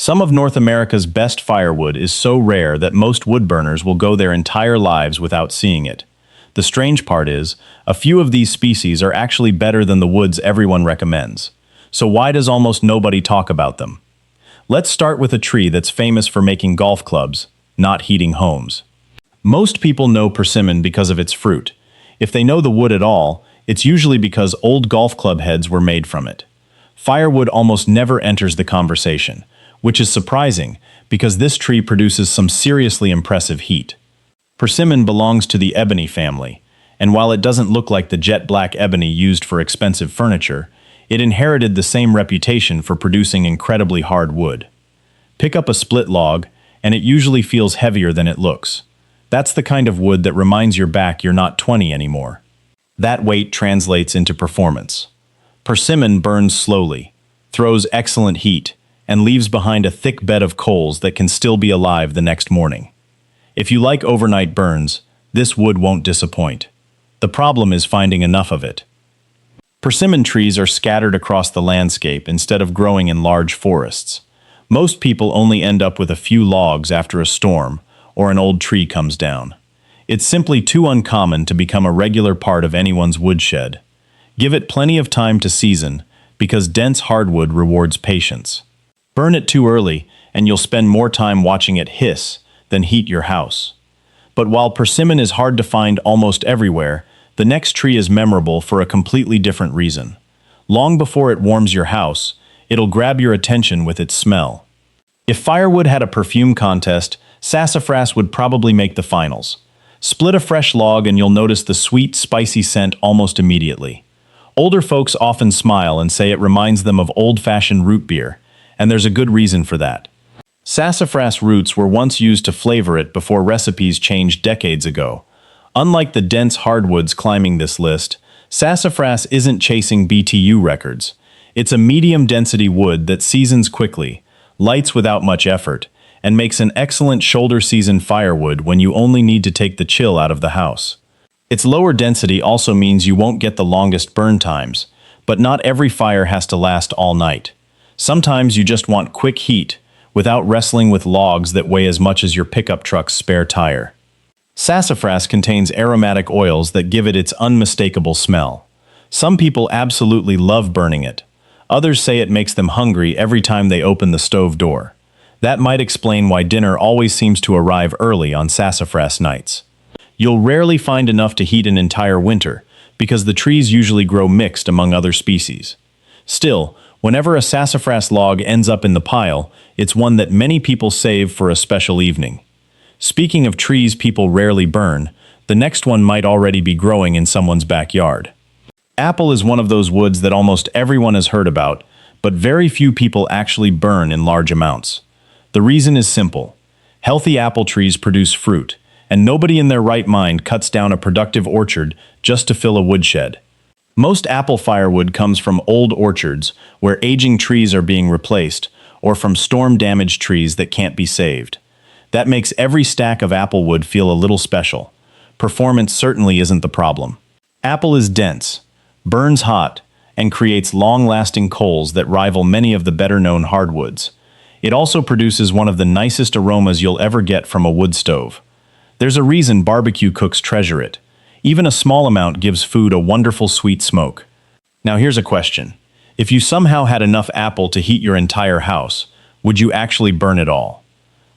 Some of North America's best firewood is so rare that most woodburners will go their entire lives without seeing it. The strange part is, a few of these species are actually better than the woods everyone recommends. So why does almost nobody talk about them? Let's start with a tree that's famous for making golf clubs, not heating homes. Most people know persimmon because of its fruit. If they know the wood at all, it's usually because old golf club heads were made from it. Firewood almost never enters the conversation, which is surprising because this tree produces some seriously impressive heat. Persimmon belongs to the ebony family, and while it doesn't look like the jet black ebony used for expensive furniture, it inherited the same reputation for producing incredibly hard wood. Pick up a split log, and it usually feels heavier than it looks. That's the kind of wood that reminds your back you're not 20 anymore. That weight translates into performance. Persimmon burns slowly, throws excellent heat, and leaves behind a thick bed of coals that can still be alive the next morning. If you like overnight burns, this wood won't disappoint. The problem is finding enough of it. Persimmon trees are scattered across the landscape instead of growing in large forests. Most people only end up with a few logs after a storm or an old tree comes down. It's simply too uncommon to become a regular part of anyone's woodshed. Give it plenty of time to season, because dense hardwood rewards patience. Burn it too early, and you'll spend more time watching it hiss than heat your house. But while persimmon is hard to find almost everywhere, the next tree is memorable for a completely different reason. Long before it warms your house, it'll grab your attention with its smell. If firewood had a perfume contest, sassafras would probably make the finals. Split a fresh log and you'll notice the sweet, spicy scent almost immediately. Older folks often smile and say it reminds them of old-fashioned root beer, and there's a good reason for that. Sassafras roots were once used to flavor it before recipes changed decades ago. Unlike the dense hardwoods climbing this list, sassafras isn't chasing BTU records. It's a medium-density wood that seasons quickly, lights without much effort, and makes an excellent shoulder-season firewood when you only need to take the chill out of the house. Its lower density also means you won't get the longest burn times, but not every fire has to last all night. Sometimes you just want quick heat, without wrestling with logs that weigh as much as your pickup truck's spare tire. Sassafras contains aromatic oils that give it its unmistakable smell. Some people absolutely love burning it. Others say it makes them hungry every time they open the stove door. That might explain why dinner always seems to arrive early on sassafras nights. You'll rarely find enough to heat an entire winter, because the trees usually grow mixed among other species. Still, whenever a sassafras log ends up in the pile, it's one that many people save for a special evening. Speaking of trees people rarely burn, the next one might already be growing in someone's backyard. Apple is one of those woods that almost everyone has heard about, but very few people actually burn in large amounts. The reason is simple. Healthy apple trees produce fruit, and nobody in their right mind cuts down a productive orchard just to fill a woodshed. Most apple firewood comes from old orchards where aging trees are being replaced, or from storm-damaged trees that can't be saved. That makes every stack of apple wood feel a little special. Performance certainly isn't the problem. Apple is dense, burns hot, and creates long-lasting coals that rival many of the better-known hardwoods. It also produces one of the nicest aromas you'll ever get from a wood stove. There's a reason barbecue cooks treasure it. Even a small amount gives food a wonderful sweet smoke. Now here's a question. If you somehow had enough apple to heat your entire house, would you actually burn it all?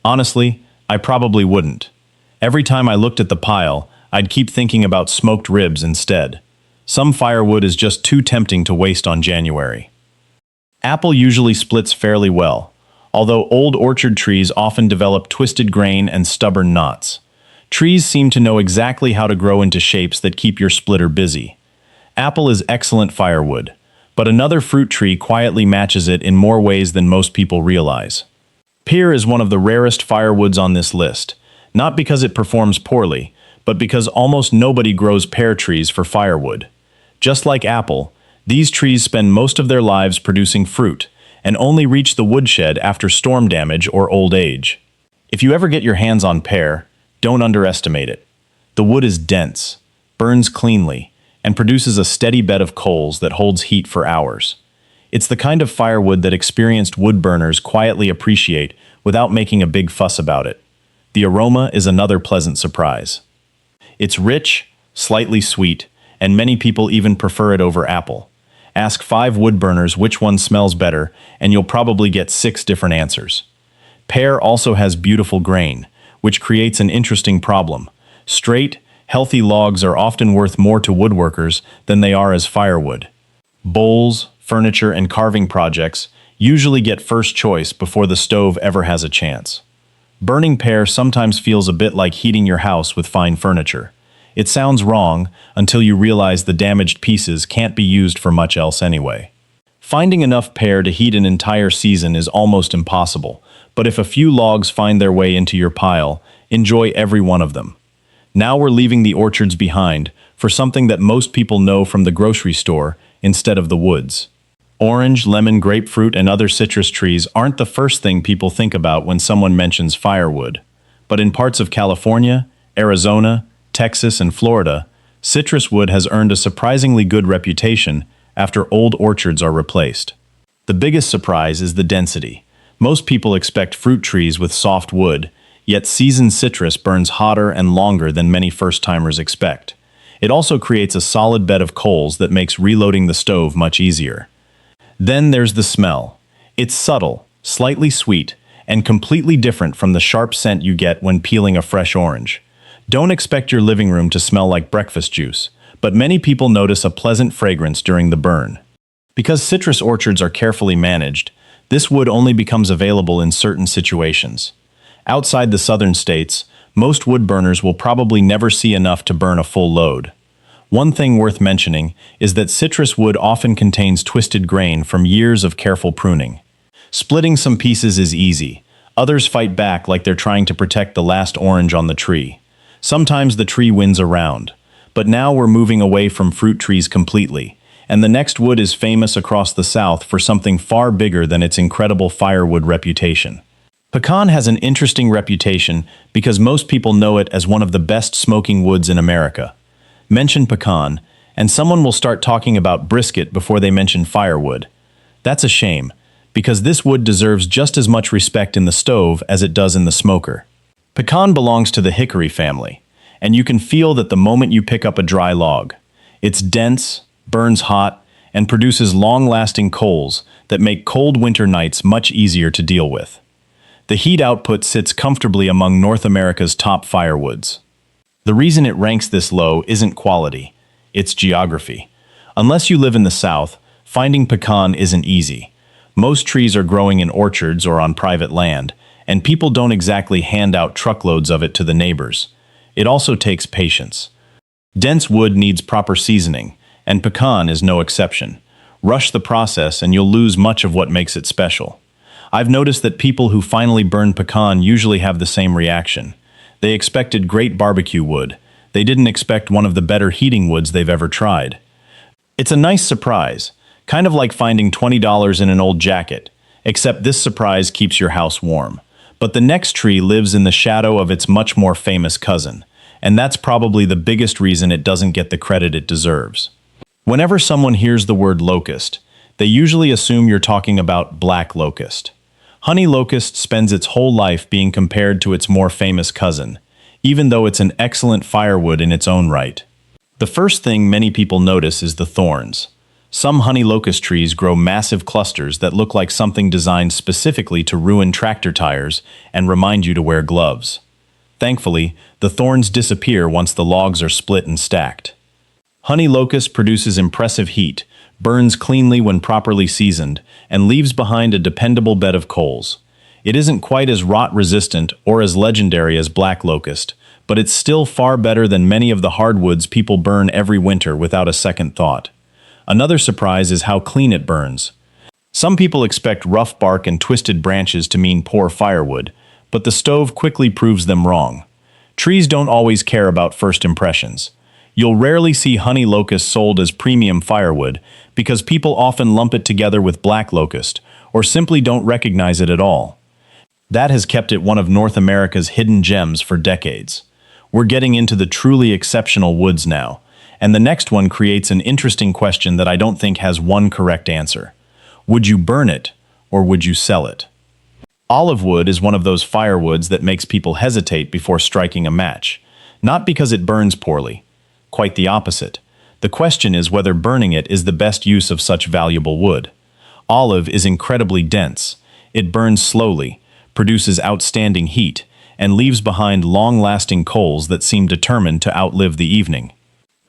Honestly, I probably wouldn't. Every time I looked at the pile, I'd keep thinking about smoked ribs instead. Some firewood is just too tempting to waste on January. Apple usually splits fairly well, although old orchard trees often develop twisted grain and stubborn knots. Trees seem to know exactly how to grow into shapes that keep your splitter busy. Apple is excellent firewood, but another fruit tree quietly matches it in more ways than most people realize. Pear is one of the rarest firewoods on this list, not because it performs poorly, but because almost nobody grows pear trees for firewood. Just like apple, these trees spend most of their lives producing fruit, and only reach the woodshed after storm damage or old age. If you ever get your hands on pear, don't underestimate it. The wood is dense, burns cleanly, and produces a steady bed of coals that holds heat for hours. It's the kind of firewood that experienced wood burners quietly appreciate without making a big fuss about it. The aroma is another pleasant surprise. It's rich, slightly sweet, and many people even prefer it over apple. Ask 5 wood burners which one smells better, and you'll probably get 6 different answers. Pear also has beautiful grain, which creates an interesting problem. Straight, healthy logs are often worth more to woodworkers than they are as firewood. Bowls, furniture, and carving projects usually get first choice before the stove ever has a chance. Burning pear sometimes feels a bit like heating your house with fine furniture. It sounds wrong until you realize the damaged pieces can't be used for much else anyway. Finding enough pear to heat an entire season is almost impossible, but if a few logs find their way into your pile, enjoy every one of them. Now we're leaving the orchards behind for something that most people know from the grocery store instead of the woods. Orange, lemon, grapefruit, and other citrus trees aren't the first thing people think about when someone mentions firewood. But in parts of California, Arizona, Texas, and Florida, citrus wood has earned a surprisingly good reputation after old orchards are replaced. The biggest surprise is the density. Most people expect fruit trees with soft wood, yet seasoned citrus burns hotter and longer than many first-timers expect. It also creates a solid bed of coals that makes reloading the stove much easier. Then there's the smell. It's subtle, slightly sweet, and completely different from the sharp scent you get when peeling a fresh orange. Don't expect your living room to smell like breakfast juice, but many people notice a pleasant fragrance during the burn. Because citrus orchards are carefully managed, this wood only becomes available in certain situations. Outside the southern states, most wood burners will probably never see enough to burn a full load. One thing worth mentioning is that citrus wood often contains twisted grain from years of careful pruning. Splitting some pieces is easy. Others fight back like they're trying to protect the last orange on the tree. Sometimes the tree wins around. But now we're moving away from fruit trees completely, and the next wood is famous across the South for something far bigger than its incredible firewood reputation. Pecan has an interesting reputation because most people know it as one of the best smoking woods in America. Mention pecan, and someone will start talking about brisket before they mention firewood. That's a shame, because this wood deserves just as much respect in the stove as it does in the smoker. Pecan belongs to the hickory family, and you can feel that the moment you pick up a dry log. It's dense, burns hot, and produces long-lasting coals that make cold winter nights much easier to deal with. The heat output sits comfortably among North America's top firewoods. The reason it ranks this low isn't quality, it's geography. Unless you live in the South, finding pecan isn't easy. Most trees are growing in orchards or on private land, and people don't exactly hand out truckloads of it to the neighbors. It also takes patience. Dense wood needs proper seasoning, and pecan is no exception. Rush the process and you'll lose much of what makes it special. I've noticed that people who finally burn pecan usually have the same reaction. They expected great barbecue wood. They didn't expect one of the better heating woods they've ever tried. It's a nice surprise, kind of like finding $20 in an old jacket, except this surprise keeps your house warm. But the next tree lives in the shadow of its much more famous cousin, and that's probably the biggest reason it doesn't get the credit it deserves. Whenever someone hears the word locust, they usually assume you're talking about black locust. Honeylocust spends its whole life being compared to its more famous cousin, even though it's an excellent firewood in its own right. The first thing many people notice is the thorns. Some honeylocust trees grow massive clusters that look like something designed specifically to ruin tractor tires and remind you to wear gloves. Thankfully, the thorns disappear once the logs are split and stacked. Honeylocust produces impressive heat, burns cleanly when properly seasoned, and leaves behind a dependable bed of coals. It isn't quite as rot-resistant or as legendary as black locust, but it's still far better than many of the hardwoods people burn every winter without a second thought. Another surprise is how clean it burns. Some people expect rough bark and twisted branches to mean poor firewood, but the stove quickly proves them wrong. Trees don't always care about first impressions. You'll rarely see honeylocust sold as premium firewood because people often lump it together with black locust or simply don't recognize it at all. That has kept it one of North America's hidden gems for decades. We're getting into the truly exceptional woods now, and the next one creates an interesting question that I don't think has one correct answer. Would you burn it, or would you sell it? Olive wood is one of those firewoods that makes people hesitate before striking a match, not because it burns poorly. Quite the opposite. The question is whether burning it is the best use of such valuable wood. Olive is incredibly dense. It burns slowly, produces outstanding heat, and leaves behind long-lasting coals that seem determined to outlive the evening.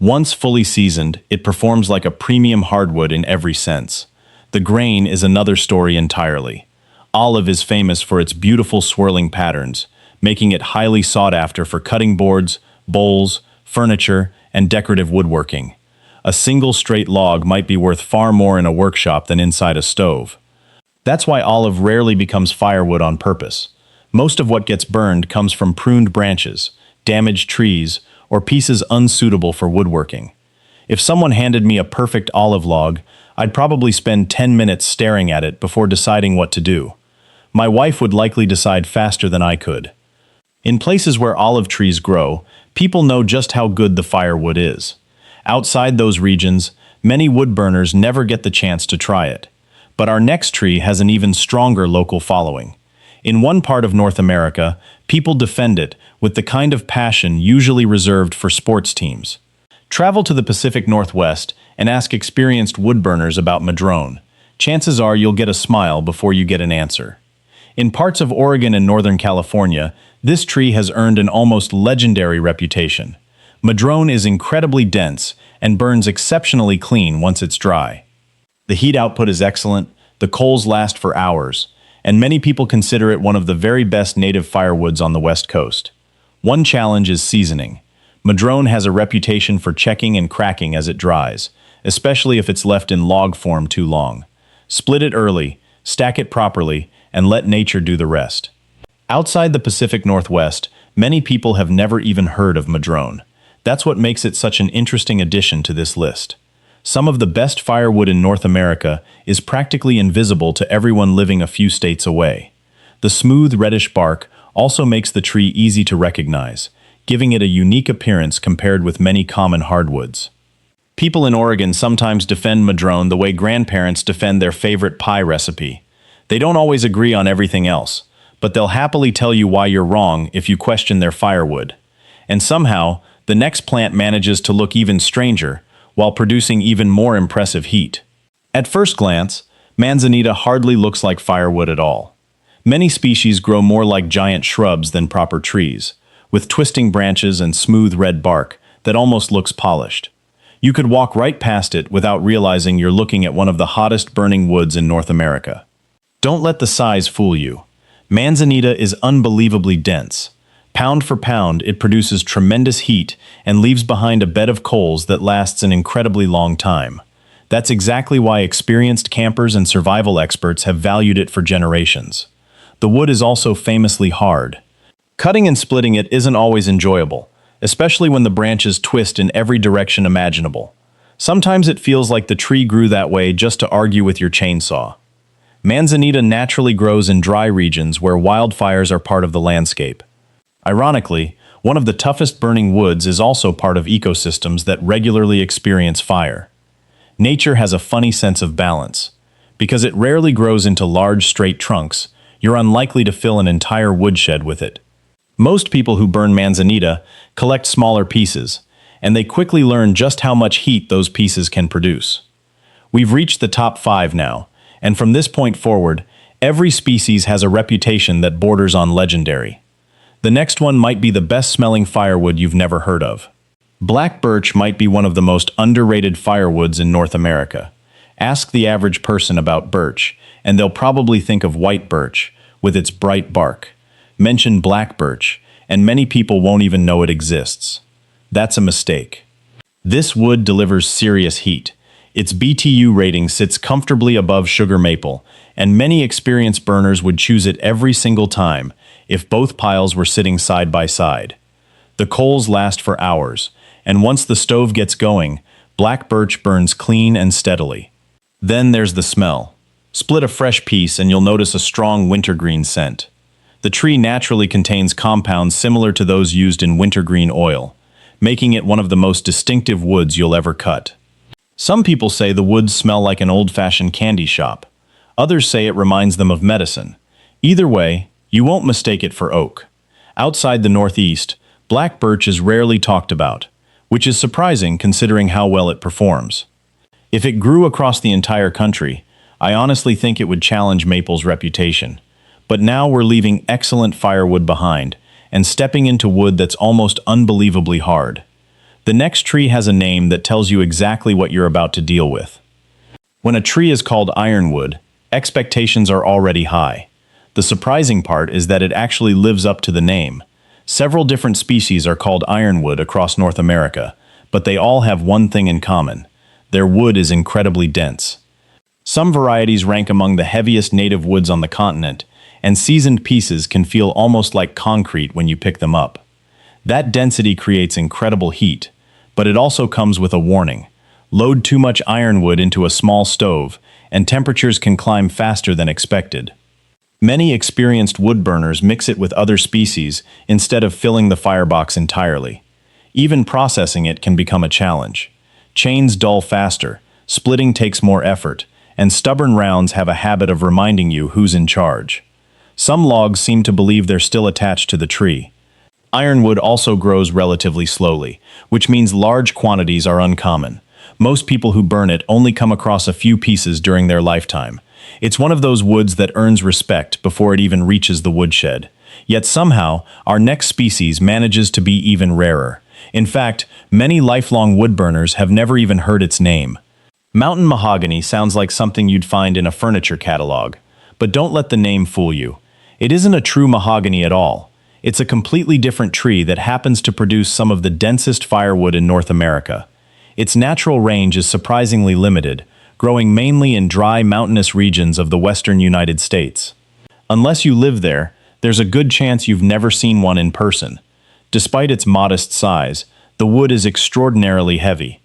Once fully seasoned, it performs like a premium hardwood in every sense. The grain is another story entirely. Olive is famous for its beautiful swirling patterns, making it highly sought after for cutting boards, bowls, furniture, and decorative woodworking. A single straight log might be worth far more in a workshop than inside a stove. That's why olive rarely becomes firewood on purpose. Most of what gets burned comes from pruned branches, damaged trees, or pieces unsuitable for woodworking. If someone handed me a perfect olive log, I'd probably spend 10 minutes staring at it before deciding what to do. My wife would likely decide faster than I could. In places where olive trees grow, people know just how good the firewood is. Outside those regions, many wood burners never get the chance to try it. But our next tree has an even stronger local following. In one part of North America, people defend it with the kind of passion usually reserved for sports teams. Travel to the Pacific Northwest and ask experienced woodburners about Madrone. Chances are you'll get a smile before you get an answer. In parts of Oregon and Northern California, this tree has earned an almost legendary reputation. Madrone is incredibly dense and burns exceptionally clean once it's dry. The heat output is excellent, the coals last for hours, and many people consider it one of the very best native firewoods on the West Coast. One challenge is seasoning. Madrone has a reputation for checking and cracking as it dries, especially if it's left in log form too long. Split it early, stack it properly, and let nature do the rest. Outside the Pacific Northwest, many people have never even heard of Madrone. That's what makes it such an interesting addition to this list. Some of the best firewood in North America is practically invisible to everyone living a few states away. The smooth reddish bark also makes the tree easy to recognize, giving it a unique appearance compared with many common hardwoods. People in Oregon sometimes defend Madrone the way grandparents defend their favorite pie recipe. They don't always agree on everything else, but they'll happily tell you why you're wrong if you question their firewood. And somehow, the next plant manages to look even stranger, while producing even more impressive heat. At first glance, Manzanita hardly looks like firewood at all. Many species grow more like giant shrubs than proper trees, with twisting branches and smooth red bark that almost looks polished. You could walk right past it without realizing you're looking at one of the hottest burning woods in North America. Don't let the size fool you. Manzanita is unbelievably dense. Pound for pound, it produces tremendous heat and leaves behind a bed of coals that lasts an incredibly long time. That's exactly why experienced campers and survival experts have valued it for generations. The wood is also famously hard. Cutting and splitting it isn't always enjoyable, especially when the branches twist in every direction imaginable. Sometimes it feels like the tree grew that way just to argue with your chainsaw. Manzanita naturally grows in dry regions where wildfires are part of the landscape. Ironically, one of the toughest burning woods is also part of ecosystems that regularly experience fire. Nature has a funny sense of balance. Because it rarely grows into large straight trunks, you're unlikely to fill an entire woodshed with it. Most people who burn Manzanita collect smaller pieces, and they quickly learn just how much heat those pieces can produce. We've reached the top 5 now, and from this point forward, every species has a reputation that borders on legendary. The next one might be the best-smelling firewood you've never heard of. Black birch might be one of the most underrated firewoods in North America. Ask the average person about birch, and they'll probably think of white birch, with its bright bark. Mention black birch, and many people won't even know it exists. That's a mistake. This wood delivers serious heat. Its BTU rating sits comfortably above sugar maple, and many experienced burners would choose it every single time if both piles were sitting side by side. The coals last for hours, and once the stove gets going, black birch burns clean and steadily. Then there's the smell. Split a fresh piece and you'll notice a strong wintergreen scent. The tree naturally contains compounds similar to those used in wintergreen oil, making it one of the most distinctive woods you'll ever cut. Some people say the woods smell like an old-fashioned candy shop, Others say it reminds them of medicine. Either way, you won't mistake it for oak. Outside the Northeast, black birch is rarely talked about, which is surprising considering how well it performs. If it grew across the entire country, I honestly think it would challenge maple's reputation. But now we're leaving excellent firewood behind and stepping into wood that's almost unbelievably hard. The next tree has a name that tells you exactly what you're about to deal with. When a tree is called ironwood, expectations are already high. The surprising part is that it actually lives up to the name. Several different species are called ironwood across North America, but they all have one thing in common. Their wood is incredibly dense. Some varieties rank among the heaviest native woods on the continent, and seasoned pieces can feel almost like concrete when you pick them up. That density creates incredible heat, but it also comes with a warning. Load too much ironwood into a small stove, and temperatures can climb faster than expected. Many experienced wood burners mix it with other species instead of filling the firebox entirely. Even processing it can become a challenge. Chains dull faster, splitting takes more effort, and stubborn rounds have a habit of reminding you who's in charge. Some logs seem to believe they're still attached to the tree. Ironwood also grows relatively slowly, which means large quantities are uncommon. Most people who burn it only come across a few pieces during their lifetime. It's one of those woods that earns respect before it even reaches the woodshed. Yet somehow, our next species manages to be even rarer. In fact, many lifelong woodburners have never even heard its name. Mountain mahogany sounds like something you'd find in a furniture catalog, but don't let the name fool you. It isn't a true mahogany at all. It's a completely different tree that happens to produce some of the densest firewood in North America. Its natural range is surprisingly limited, growing mainly in dry mountainous regions of the western United States. Unless you live there, there's a good chance you've never seen one in person. Despite its modest size, the wood is extraordinarily heavy.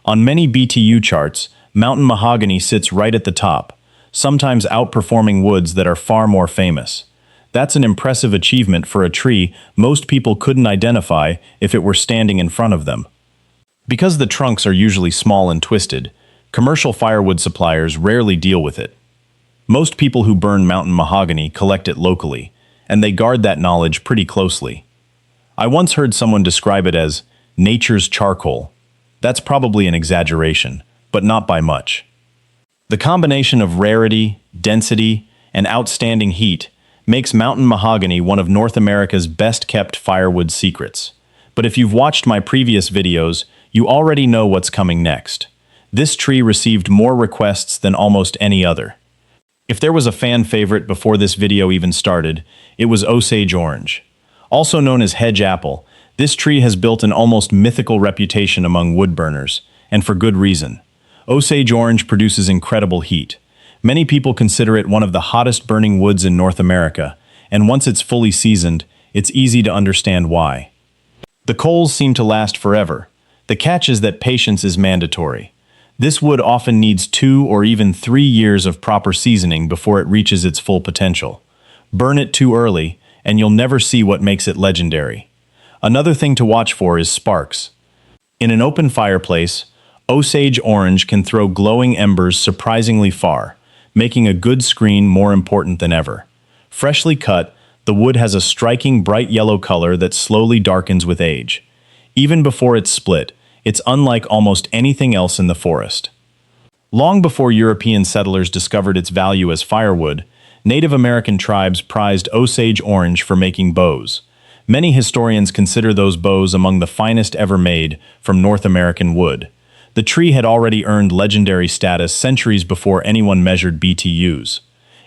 On many BTU charts, mountain mahogany sits right at the top, sometimes outperforming woods that are far more famous. That's an impressive achievement for a tree most people couldn't identify if it were standing in front of them. Because the trunks are usually small and twisted, commercial firewood suppliers rarely deal with it. Most people who burn mountain mahogany collect it locally, and they guard that knowledge pretty closely. I once heard someone describe it as nature's charcoal. That's probably an exaggeration, but not by much. The combination of rarity, density, and outstanding heat makes mountain mahogany one of North America's best-kept firewood secrets. But if you've watched my previous videos, you already know what's coming next. This tree received more requests than almost any other. If there was a fan favorite before this video even started, it was Osage orange. Also known as hedge apple, this tree has built an almost mythical reputation among woodburners, and for good reason. Osage orange produces incredible heat. Many people consider it one of the hottest burning woods in North America, and once it's fully seasoned, it's easy to understand why. The coals seem to last forever. The catch is that patience is mandatory. This wood often needs 2 or even 3 years of proper seasoning before it reaches its full potential. Burn it too early, and you'll never see what makes it legendary. Another thing to watch for is sparks. In an open fireplace, Osage orange can throw glowing embers surprisingly far, making a good screen more important than ever. Freshly cut, the wood has a striking bright yellow color that slowly darkens with age. Even before it's split, it's unlike almost anything else in the forest. Long before European settlers discovered its value as firewood, Native American tribes prized Osage orange for making bows. Many historians consider those bows among the finest ever made from North American wood. The tree had already earned legendary status centuries before anyone measured BTUs.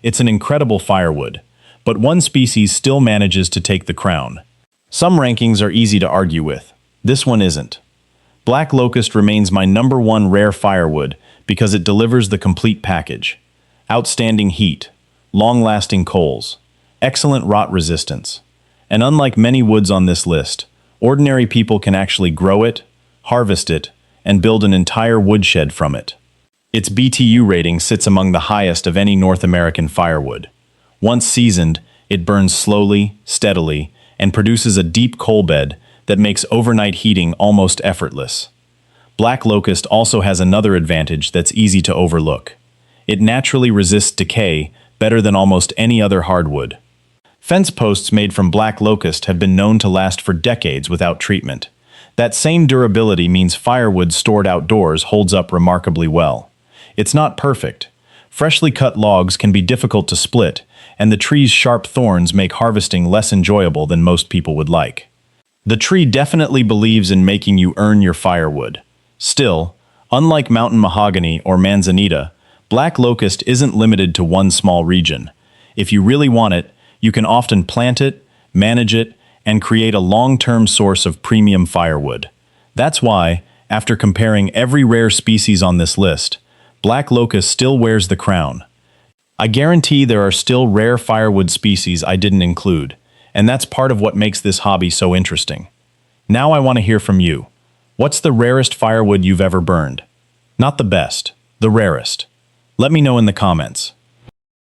It's an incredible firewood, but one species still manages to take the crown. Some rankings are easy to argue with. This one isn't. Black locust remains my #1 rare firewood because it delivers the complete package. Outstanding heat, long-lasting coals, excellent rot resistance. And unlike many woods on this list, ordinary people can actually grow it, harvest it, and build an entire woodshed from it. Its BTU rating sits among the highest of any North American firewood. Once seasoned, it burns slowly, steadily, and produces a deep coal bed that makes overnight heating almost effortless. Black locust also has another advantage that's easy to overlook. It naturally resists decay better than almost any other hardwood. Fence posts made from black locust have been known to last for decades without treatment. That same durability means firewood stored outdoors holds up remarkably well. It's not perfect. Freshly cut logs can be difficult to split, and the tree's sharp thorns make harvesting less enjoyable than most people would like. The tree definitely believes in making you earn your firewood. Still, unlike mountain mahogany or manzanita, black locust isn't limited to one small region. If you really want it, you can often plant it, manage it, and create a long-term source of premium firewood. That's why, after comparing every rare species on this list, black locust still wears the crown. I guarantee there are still rare firewood species I didn't include, and that's part of what makes this hobby so interesting. Now I want to hear from you. What's the rarest firewood you've ever burned? Not the best, the rarest. Let me know in the comments.